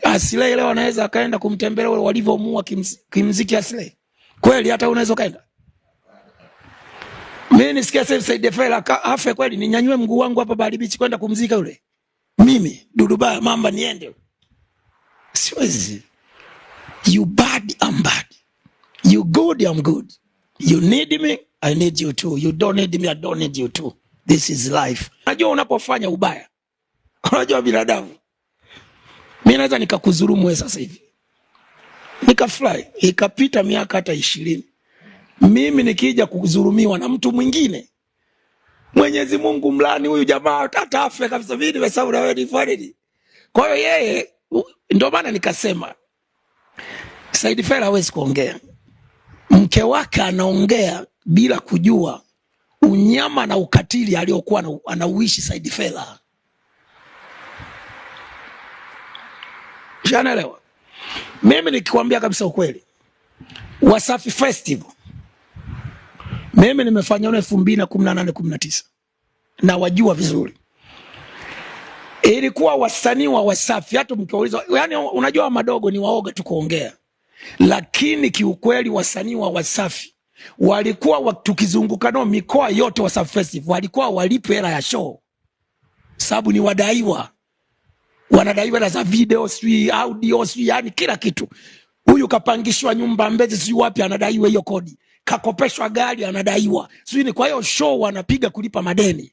Aslay leo anaweza akaenda kumtembelea wale walivyomuua kimziki Aslay. Kweli hata unaweza kaenda? Mimi nisikia sasa Said Fela afe kweli ninyanyue mguu wangu hapa Bali Beach kwenda kumzika yule? Mimi Dudubaya Mamba niende? Siwezi. You bad, I'm bad. You good, I'm good. You need me, I need you too. You don't need me, I don't need you too. This is life. Unajua unapofanya ubaya, unajua binadamu, mimi naweza nikakudhulumu wewe sasa hivi, nikafly, ikapita miaka hata 20, mimi nikija kudhulumiwa na mtu mwingine, Mwenyezi Mungu mlani huyu jamaa hata afe kabisa, mimi nimesahau na wewe ni fanini. Kwa hiyo yeye, ndio maana nikasema Said Fela hawezi kuongea. Mke wake anaongea bila kujua unyama na ukatili aliokuwa anauishi Said Fela. Unaelewa? Mimi nikikwambia kabisa ukweli, Wasafi Festival mimi nimefanya 2018-19 na wajua vizuri. Ilikuwa wasanii wa Wasafi, hata mkiuliza, yani unajua madogo ni waoga tu kuongea, lakini kiukweli wasanii wa Wasafi walikuwa tukizunguka nao mikoa yote Wasafi Festival walikuwa walipe hela ya show, sababu ni wadaiwa, wanadaiwa za video, sui audio, sui yani kila kitu. Huyu kapangishwa nyumba Mbezi sui wapi anadaiwa hiyo kodi, kakopeshwa gari anadaiwa sui ni. Kwa hiyo show wanapiga kulipa madeni.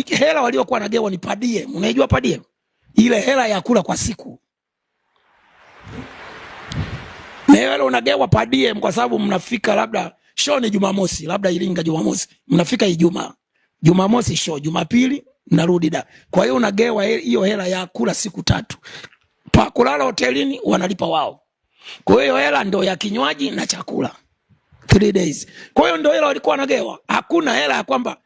Hela waliokuwa wanagewa ni padie. Unajua padie? Ile hela ya kula kwa siku. Na hela unagewa padie kwa sababu mnafika labda show ni Jumamosi, labda Iringa Jumamosi, mnafika Ijumaa. Jumamosi show, Jumapili narudi da. Kwa hiyo unagewa hiyo hela ya kula siku 3. Pa kulala hotelini wanalipa wao. Kwa hiyo hela ndio ya kinywaji na chakula 3 days. Kwa hiyo ndio hela walikuwa wanagewa. Hakuna hela ya kwamba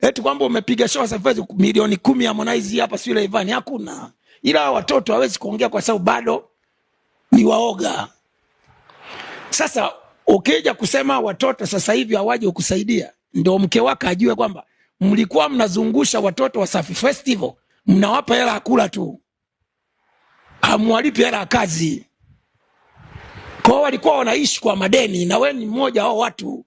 eti kwamba umepiga show safari milioni 10 ya Harmonize hapa sio Rayvanny, hakuna. Ila watoto hawezi kuongea kwa sababu bado ni waoga. Sasa ukija kusema watoto sasa hivi hawaje kukusaidia, ndio mke wake ajue kwamba mlikuwa mnazungusha watoto wa Wasafi Festival, mnawapa hela ya kula tu, hamwalipi hela ya kazi. Kwa walikuwa wanaishi kwa madeni, na wewe ni mmoja hao watu.